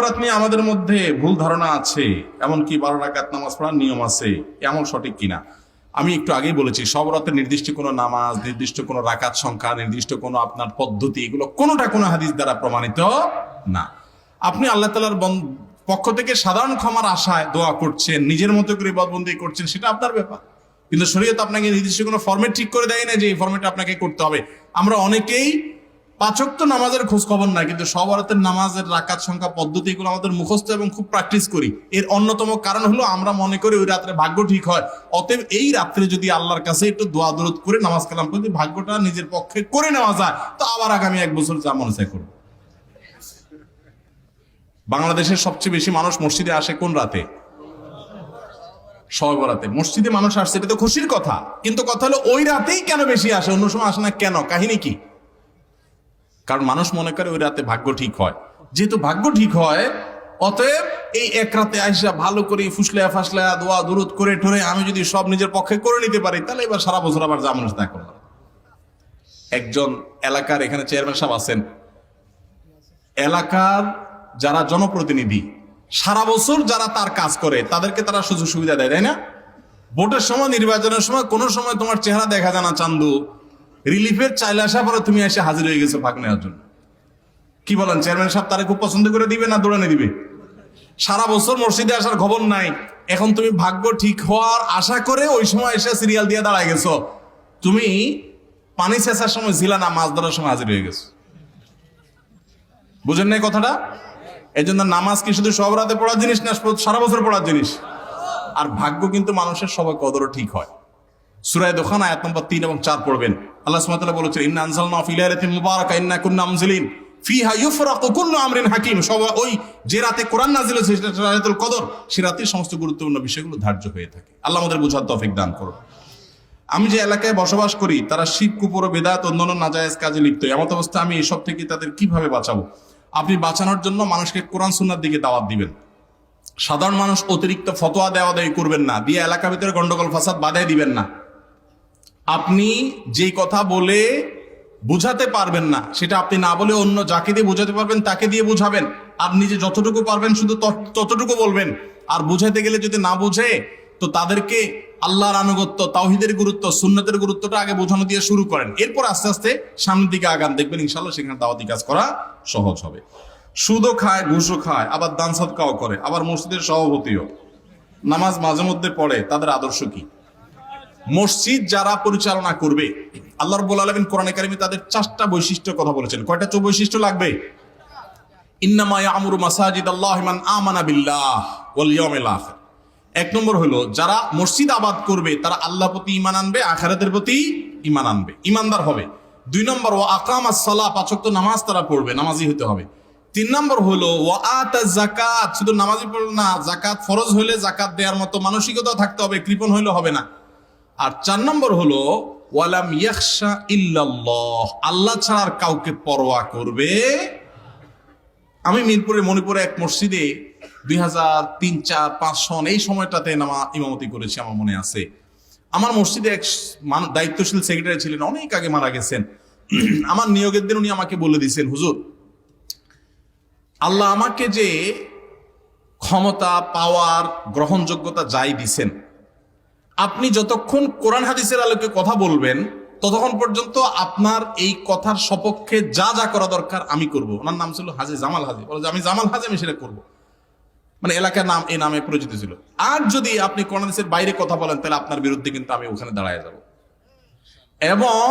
বরাত নিয়ে আমাদের মধ্যে ভুল ধারণা আছে, এমনকি 12 রাকাত নামাজ পড়ার নিয়ম আছে, এমন সঠিক কিনা? আমি একটু আগেই বলেছি, সব রাতের নির্দিষ্ট কোনো নামাজ, নির্দিষ্ট কোনো রাকাত সংখ্যা, নির্দিষ্ট কোনো আপনার পদ্ধতি, এগুলো কোনোটা কোনো হাদিস দ্বারা প্রমাণিত না। আপনি আল্লাহ তাআলার পক্ষ থেকে সাধারণ ক্ষমার আশায় দোয়া করছেন, নিজের মতো করে ইবাদতবন্দি করছেন, সেটা আপনার ব্যাপার। কিন্তু শরীয়ত আপনাকে নির্দিষ্ট কোনো ফরম্যাট ঠিক করে দেয় না যে এই ফরম্যাটে আপনাকে করতে হবে। আমরা অনেকেই 5 ওয়াক্ত নামাজের খোঁজ খবর নাই, কিন্তু সব রাতের নামাজের রাকাত সংখ্যা, পদ্ধতি এগুলো আমাদের মুখস্থ এবং খুব প্র্যাকটিস করি। এর অন্যতম কারণ হলো আমরা মনে করি ওই রাত্রে ভাগ্য ঠিক হয়। অতএব এই রাত্রে যদি আল্লাহর কাছে একটু দোয়া দরুদ করে নামাজ কালাম করে ভাগ্যটা নিজের পক্ষে করে নেওয়া যায়, তো আবার আগামী 1 বছর যা মনে চায় করবো। বাংলাদেশের সবচেয়ে বেশি মানুষ মসজিদে আসে কোন রাতে? শবে বরাতে। মসজিদে মানুষ আসছে, এটা তো খুশির কথা, কিন্তু কথা হলো ওই রাতেই কেন বেশি আসে, অন্য সময় আসে না কেন? কাহিনী কি? কারণ মানুষ মনে করে ওই রাতে ভাগ্য ঠিক হয়। যেহেতু ভাগ্য ঠিক হয়, অতএব এই এক রাতে আইসা ভালো করে ফুসলা ফাসলা দোয়া দুরুদ করে ঠরে আমি যদি সব নিজের পক্ষে করে নিতে পারি, তাহলে এবার সারা বছর আবার যা মানুষ তা করলাম। একজন এলাকার এখানে চেয়ারম্যান সাহেব আছেন, এলাকার যারা জনপ্রতিনিধি সারা বছর যারা তার কাজ করে তাদেরকে তারা সুযোগ সুবিধা দেয়, তাই না? ভোটের সময়, নির্বাচনের সময় কোনো সময় তোমার চেহারা দেখা যায় না, চান্দু রিলিফের চাইলে আসা পরে তুমি এসে হাজির হয়ে গেছো ভাগ নেওয়ার জন্য। কি বলেন, চেয়ারম্যান সাহেব তারা খুব পছন্দ করে দিবে না দৌড়ানে দিবে? সারা বছর মসজিদে আসার খবর নাই, এখন তুমি ভাগ্য ঠিক হওয়ার আশা করে ওই সময় এসে সিরিয়াল দিয়ে দাঁড়ায় গেছো। তুমি পানি ছেঁচার সময় ছিল না, মাছ ধরার সময় হাজির হয়ে গেছো। বুঝেন নাই কথাটা? এই জন্য নামাজ কি শুধু সব রাতে পড়ার জিনিস না, সারা বছর পড়ার জিনিস। আর ভাগ্য কিন্তু মানুষের সবাই কদরও ঠিক হয়। সূরা দোখান আয়াত নম্বর 3 এবং 4 পড়বেন। আল্লাহ সুবহানাহু ওয়া তাআলা বলেছেন, ইন্না আনজালনাহু ফি লাইলাতিন মুবারাকা ইন্না কুন্না মুনজিলিন ফিহা ইউফরাকু কুল্লু আমরিন হাকিম। ওই যে রাতে কোরআন নাযিল হয়েছে সেটা লাইলাতুল কদর, সে রাতে সমস্ত গুরুত্বপূর্ণ বিষয়গুলো ধার্য হয়ে থাকে। আল্লাহ আমাদের বোঝার তৌফিক দান করুন। আমি যে এলাকায় বসবাস করি তারা শিরক, কুফর, বেদাত, অন্যান্য নাজায়েজ কাজে লিপ্ত। এমত অবস্থা আমি এসব থেকে তাদের কিভাবে বাঁচাবো? আপনি বাঁচানোর জন্য মানুষকে কোরআন সুন্নাহর দিকে দাওয়াত দিবেন। সাধারণ মানুষ অতিরিক্ত ফতোয়া দেওয়া দেয় করবেন না, দিয়ে এলাকার ভিতরে গন্ডগোল ফাসাদ বাধাই দিবেন না। আপনি যেই কথা বলে বুঝাতে পারবেন না, সেটা আপনি না বলে অন্য যাকে দিয়ে বুঝাতে পারবেন তাকে দিয়ে বুঝাবেন। আর নিজে যতটুকু পারবেন শুধু ততটুকু বলবেন। আর বুঝাতে গেলে যদি না বুঝে, তো তাদেরকে আল্লাহর আনুগত্য, তাওহীদের গুরুত্ব, সুন্নতের গুরুত্বটা আগে বোঝানো দিয়ে শুরু করেন। এরপর আস্তে আস্তে সামনের দিকে আগান, দেখবেন ইনশাআল্লাহ সেখানে দাওয়াতি কাজ করা সহজ হবে। সুদও খায়, ঘুষও খায়, আবার দান সদকাও করে, আবার মসজিদের সভাপতিও, নামাজ মাঝে মধ্যে পড়ে, তাদের আদর্শ কি? মসজিদ যারা পরিচালনা করবে, আল্লাহ রাব্বুল আলামিন কোরআনে কারিমে তাদের 4টা বৈশিষ্ট্যের কথা বলেছেন। কয়টা বৈশিষ্ট্য লাগবে? ইন্নামা ইয়ামুরু মাসাজিদাল্লাহি মান আমানা বিল্লাহ ওয়াল ইয়াউমিল আখির। 1 নম্বর হলো যারা মসজিদ আবাদ করবে তারা আল্লাহর প্রতি ঈমান আনবে, আখিরাতের প্রতি ঈমান আনবে, ঈমানদার হবে। 2 নম্বর ওয়া আকামাস সালাহ, 5 ওয়াক্ত নামাজ তারা পড়বে, নামাজি হতে হবে। 3 নম্বর হলো ওয়া আতাজ যাকাত, শুধু নামাজি পড়বে না, যাকাত ফরজ হলে যাকাত দেওয়ার মতো মানসিকতা থাকতে হবে, কৃপণ হইলে হবে না। আর 4 নম্বর হলো ওয়ালাম ইয়াখশা ইল্লাল্লাহ, আল্লাহ ছাড়া আর কাউকে পরোয়া করবে। আমি মিরপুরে মণিপুরে এক মসজিদে 2003, 4, 5 সন এই সময়টাতে ইমামতি করেছি, আমার মনে আছে। আমার মসজিদে এক দায়িত্বশীল সেক্রেটারি ছিলেন, অনেক আগে মারা গেছেন। আমার নিয়োগের দিন উনি আমাকে বলে দিয়েছেন, হুজুর আল্লাহ আমাকে যে ক্ষমতা, পাওয়ার, গ্রহণযোগ্যতা যাই দিছেন, আপনি যতক্ষণ কোরআন হাদিসের আলোকে কথা বলবেন ততক্ষণ পর্যন্ত আপনার এই কথার সপক্ষে যা যা করা দরকার আমি করব। ওনার নাম ছিল হাজী জামাল হাজী। বলে যে আমি জামাল হাজী, আমি সেটা করবো। মানে এলাকার নাম এই নামে পরিচিত ছিল। আর যদি আপনি কোরআন হাদিসের বাইরে কথা বলেন তাহলে আপনার বিরুদ্ধে কিন্তু আমি ওখানে দাঁড়ায় যাব। এবং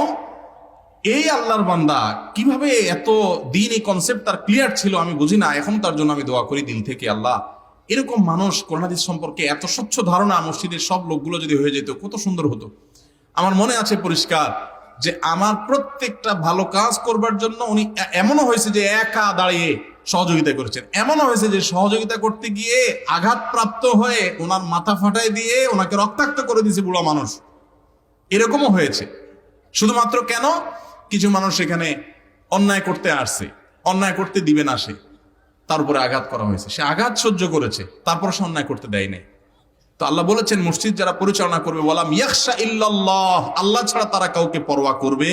এই আল্লাহর বান্দা কিভাবে এত দিন এই কনসেপ্ট তার ক্লিয়ার ছিল আমি বুঝি না। এখন তার জন্য আমি দোয়া করি দিল থেকে, আল্লাহ এরকম মানুষ কোরআন হাদিস সম্পর্কে এত স্বচ্ছ ধারণা মসজিদের সব লোকগুলো যদি হয়ে যেত কত সুন্দর হতো। আমার মনে আছে পরিষ্কার যে আমার প্রত্যেকটা ভালো কাজ করবার জন্য উনি এমনও হয়েছে যে একা দাঁড়িয়ে সহযোগিতা করেছেন, এমনও হয়েছে যে সহযোগিতা করতে গিয়ে আঘাতপ্রাপ্ত হয়ে ওনার মাথা ফাটাই দিয়ে ওনাকে রক্তাক্ত করে দিয়েছে বুড়া মানুষ। এরকমও হয়েছে। শুধুমাত্র কেন? কিছু মানুষ এখানে অন্যায় করতে আসছে, অন্যায় করতে দিবে না, সে তার উপরে আঘাত করা হয়েছে, সে আঘাত সহ্য করেছে, তারপর সে অন্যায় করতে দেয় নাই। তো আল্লাহ বলেছেন মসজিদ যারা পরিচালনা করবে ওয়ালাম ইয়াখশা ইল্লাল্লাহ, আল্লাহ ছাড়া তারা কাউকে পরোয়া করবে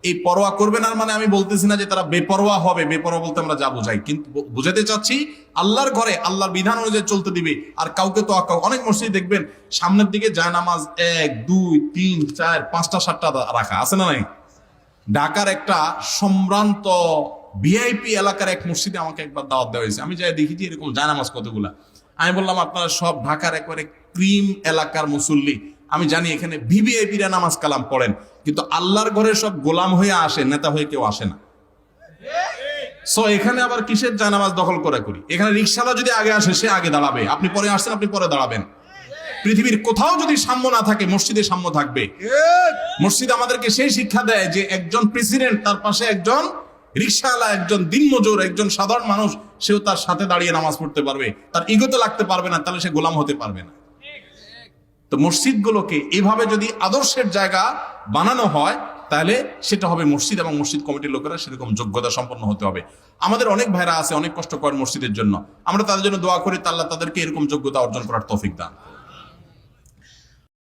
এই পরোয়া করবে না মানে আমি বলতেছি না যে তারা বেপরোয়া হবে, বেপরোয়া বলতে আমরা যা বোঝাই, কিন্তু বুঝাতে চাচ্ছি আল্লাহর ঘরে আল্লাহর বিধান অনুযায়ী চলতে দিবে। আর কাউকে তো অনেক মসজিদ দেখবেন সামনের দিকে জায়নামাজ 1 2 3 4 5টা 7টা রাখা আছে না নাই? ঢাকার একটা সম্ভ্রান্ত ভিআইপি এলাকার এক মসজিদে আমাকে একবার দাওয়াত দেওয়া হয়েছে। আমি যাই দেখি যে এরকম জায়নামাজ কতগুলা। আমি বললাম আপনারা সব ঢাকার একবারে ক্রিম এলাকার মুসল্লি, আমি জানি এখানে ভিভিআইপিরা নামাজ কালাম পড়েন, কিন্তু আল্লাহর ঘরে সব গোলাম হয়ে আসে, নেতা হয়ে কেউ আসে না। সো এখানে আবার কিসের জায়নামাজ দখল করি? এখানে রিকশাওয়ালা যদি আগে আসে সে আগে দাঁড়াবে, আপনি পরে আসছেন আপনি পরে দাঁড়াবেন। পৃথিবীর কোথাও যদি সাম্য না থাকে, মসজিদে সাম্য থাকবে। মসজিদ আমাদেরকে সেই শিক্ষা দেয় যে একজন প্রেসিডেন্ট, তার পাশে একজন রিকশাওয়ালা, একজন দিনমজুর, একজন সাধারণ মানুষ, সেও তার সাথে দাঁড়িয়ে নামাজ পড়তে পারবে, তার ইগোতে লাগতে পারবে না, তাহলে সে গোলাম হতে পারবে না। তো মসজিদগুলোকে এভাবে যদি আদর্শের জায়গা বানানো হয়, তাহলে সেটা হবে মসজিদ, এবং মসজিদ কমিটির লোকেরা সেরকম যোগ্যতা সম্পন্ন হতে হবে। আমাদের অনেক ভাইরা আছে, অনেক কষ্ট করেন মসজিদের জন্য, আমরা তাদের জন্য দোয়া করি, আল্লাহ তাদেরকে এরকম যোগ্যতা অর্জন করার তৌফিক দান।